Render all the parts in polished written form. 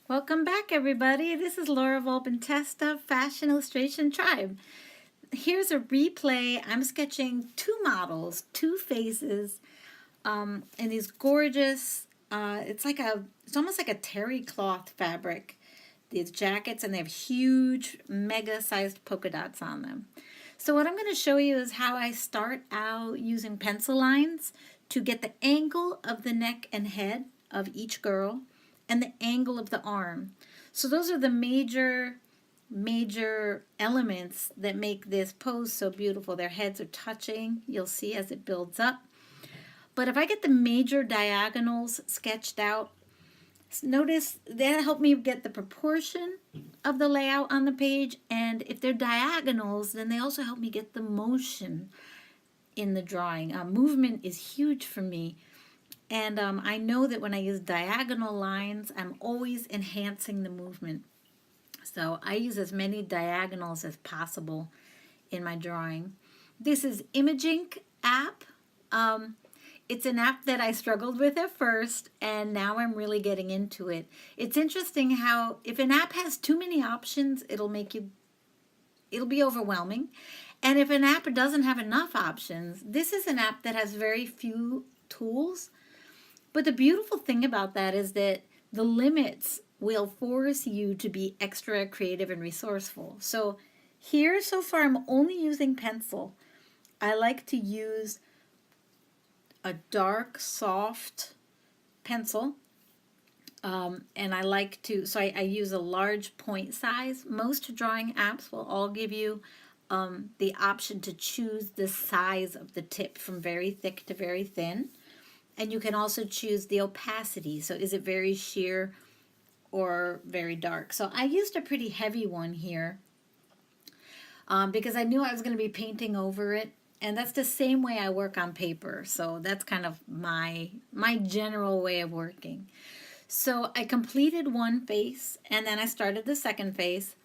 Welcome back, everybody. This is Laura Volpin-Testa, Fashion Illustration Tribe. Here's a replay. I'm sketching two models, two faces, in these gorgeous, it's almost like a terry cloth fabric. These jackets, and they have huge, mega-sized polka dots on them. So what I'm going to show you is how I start out using pencil lines to get the angle of the neck and head of each girl and the angle of the arm. So those are the major elements that make this pose so beautiful. Their heads are touching, you'll see as it builds up. But if I get the major diagonals sketched out, notice that help me get the proportion of the layout on the page, and if they're diagonals, then they also help me get the motion in the drawing. Movement is huge for me. And I know that when I use diagonal lines, I'm always enhancing the movement. So I use as many diagonals as possible in my drawing. This is Imagink app. It's an app that I struggled with at first, and now I'm really getting into it. It's interesting how if an app has too many options, it'll be overwhelming. And if an app doesn't have enough options, this is an app that has very few tools. But the beautiful thing about that is that the limits will force you to be extra creative and resourceful. So here, so far, I'm only using pencil. I like to use a dark, soft pencil. And I like to, so I use a large point size. Most drawing apps will all give you the option to choose the size of the tip from very thick to very thin. And you can also choose the opacity. So is it very sheer or very dark? So I used a pretty heavy one here because I knew I was going to be painting over it. And that's the same way I work on paper. So that's kind of my general way of working. So I completed one face, and then I started the second face.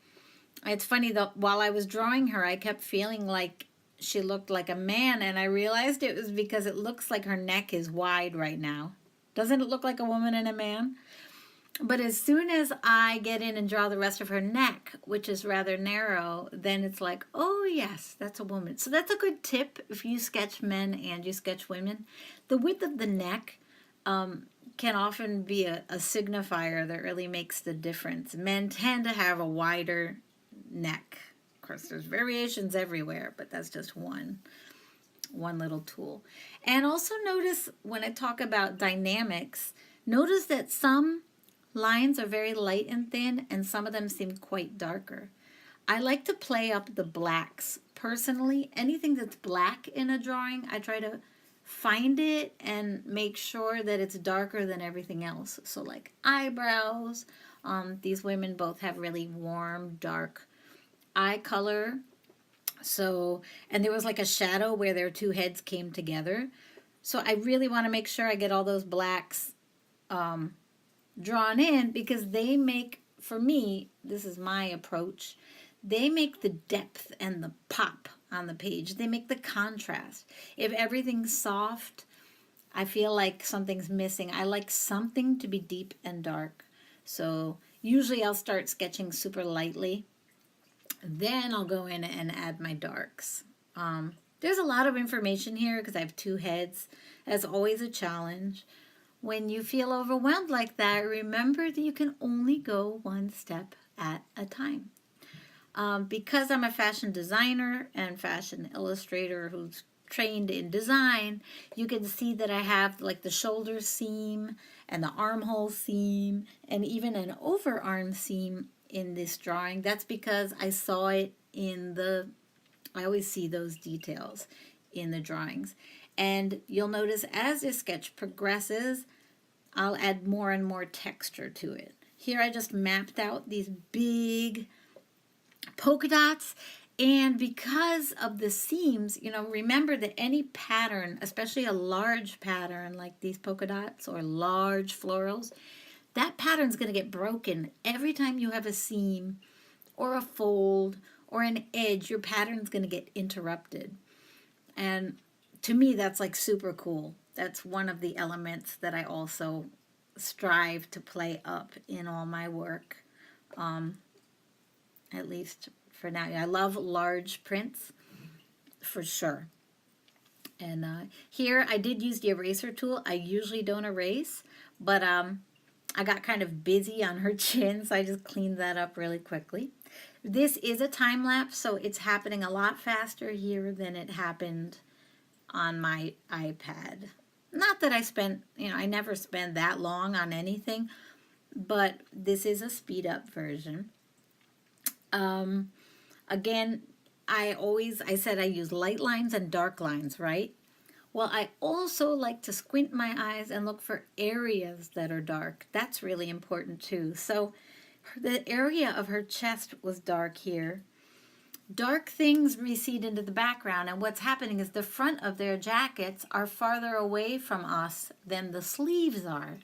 It's funny, though, while I was drawing her, I kept feeling like she looked like a man, and I realized it was because it looks like her neck is wide right now. Doesn't it look like a woman and a man? But as soon as I get in and draw the rest of her neck, which is rather narrow, then it's like, oh yes, that's a woman. So that's a good tip if you sketch men and you sketch women. The width of the neck can often be a signifier that really makes the difference. Men tend to have a wider neck. Of course, there's variations everywhere, but that's just one little tool. And also notice when I talk about dynamics, notice that some lines are very light and thin, and some of them seem quite darker. I like to play up the blacks. Personally, anything that's black in a drawing, I try to find it and make sure that it's darker than everything else. So like eyebrows, these women both have really warm, dark eye color. So, and there was like a shadow where their two heads came together. So I really want to make sure I get all those blacks drawn in, because they make, for me, this is my approach, they make the depth and the pop on the page. They make the contrast. If everything's soft, I feel like something's missing. I like something to be deep and dark. So usually I'll start sketching super lightly. Then I'll go in and add my darks. There's a lot of information here because I have two heads. As always, a challenge. When you feel overwhelmed like that, remember that you can only go one step at a time. Because I'm a fashion designer and fashion illustrator who's trained in design, you can see that I have like the shoulder seam and the armhole seam and even an overarm seam in this drawing. That's because I saw it I always see those details in the drawings. And you'll notice as this sketch progresses, I'll add more and more texture to it. Here I just mapped out these big polka dots, and because of the seams, remember that any pattern, especially a large pattern like these polka dots or large florals, that pattern's going to get broken every time you have a seam or a fold or an edge. Your pattern's going to get interrupted. And to me, that's like super cool. That's one of the elements that I also strive to play up in all my work, at least for now. I love large prints for sure. And here I did use the eraser tool. I usually don't erase, but I got kind of busy on her chin, so I just cleaned that up really quickly. This is a time lapse, so it's happening a lot faster here than it happened on my iPad. Not that I spent, I never spend that long on anything, but this is a speed up version. Again, I said I use light lines and dark lines, right? Well, I also like to squint my eyes and look for areas that are dark. That's really important too. So the area of her chest was dark here. Dark things recede into the background, and what's happening is the front of their jackets are farther away from us than the sleeves are,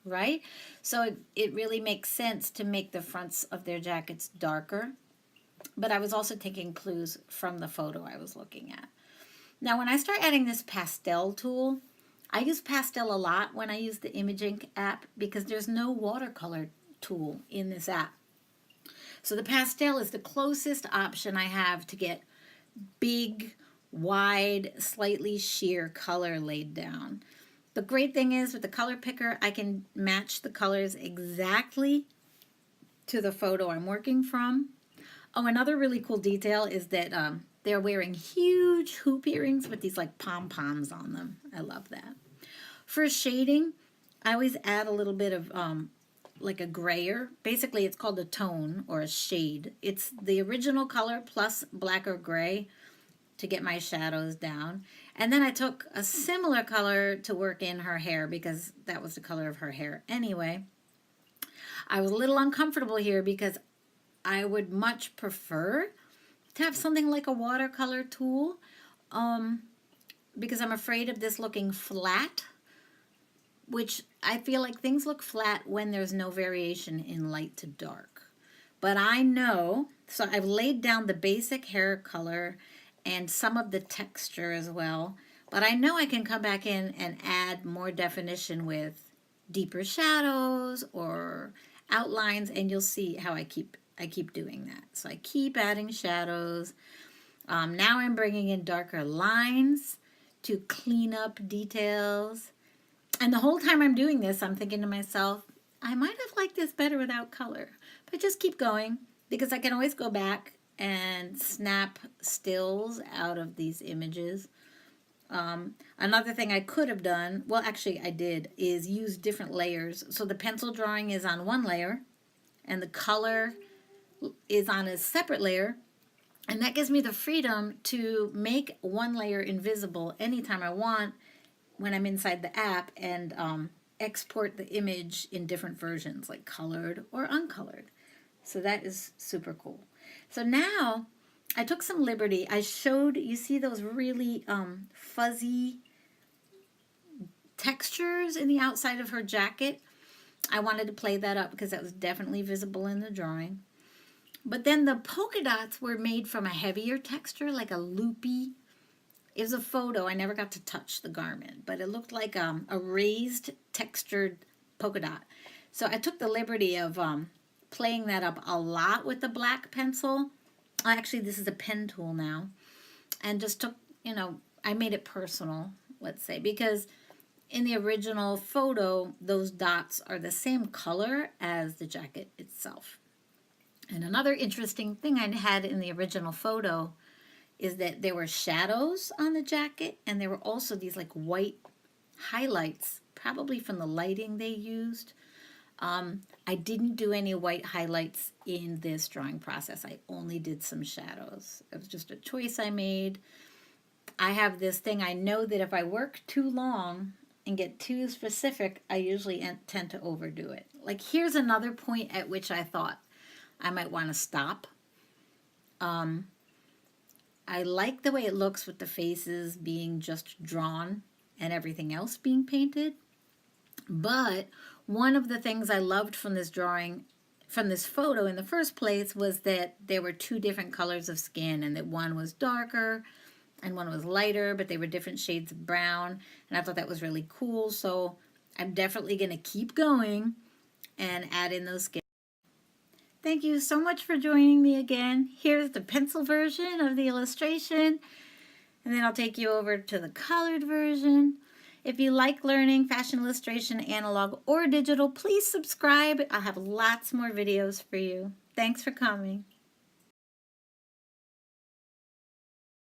right? So it really makes sense to make the fronts of their jackets darker. But I was also taking clues from the photo I was looking at. Now, when I start adding this pastel tool, I use pastel a lot when I use the Imagink app because there's no watercolor tool in this app. So the pastel is the closest option I have to get big, wide, slightly sheer color laid down. The great thing is with the color picker, I can match the colors exactly to the photo I'm working from. Oh, another really cool detail is that they're wearing huge hoop earrings with these like pom-poms on them. I love that. For shading, I always add a little bit of like a grayer. Basically, it's called a tone or a shade. It's the original color plus black or gray to get my shadows down. And then I took a similar color to work in her hair because that was the color of her hair anyway. I was a little uncomfortable here because I would much prefer to have something like a watercolor tool because I'm afraid of this looking flat, which I feel like things look flat when there's no variation in light to dark. But I know, so I've laid down the basic hair color and some of the texture as well, but I know I can come back in and add more definition with deeper shadows or outlines, and you'll see how I keep doing that. So I keep adding shadows. Now I'm bringing in darker lines to clean up details. And the whole time I'm doing this, I'm thinking to myself, I might have liked this better without color. But just keep going because I can always go back and snap stills out of these images. Another thing I could have done, well actually I did, is use different layers. So the pencil drawing is on one layer and the color is on a separate layer, and that gives me the freedom to make one layer invisible anytime I want when I'm inside the app and export the image in different versions like colored or uncolored. So that is super cool. So now I took some liberty. I showed, you see those really fuzzy textures in the outside of her jacket? I wanted to play that up because that was definitely visible in the drawing. But then the polka dots were made from a heavier texture, like a loopy. It was a photo. I never got to touch the garment, but it looked like a raised textured polka dot. So I took the liberty of playing that up a lot with the black pencil. Actually, this is a pen tool now. And just took, I made it personal, let's say, because in the original photo, those dots are the same color as the jacket itself. And another interesting thing I had in the original photo is that there were shadows on the jacket and there were also these like white highlights, probably from the lighting they used. I didn't do any white highlights in this drawing process. I only did some shadows. It was just a choice I made. I have this thing, I know that if I work too long and get too specific, I usually tend to overdo it. Like here's another point at which I thought I might want to stop. I like the way it looks with the faces being just drawn and everything else being painted. But one of the things I loved from this drawing, from this photo in the first place, was that there were two different colors of skin and that one was darker and one was lighter, but they were different shades of brown. And I thought that was really cool. So I'm definitely going to keep going and add in those sketches. Thank you so much for joining me again. Here's the pencil version of the illustration, and then I'll take you over to the colored version. If you like learning fashion illustration, analog or digital, please subscribe. I'll have lots more videos for you. Thanks for coming.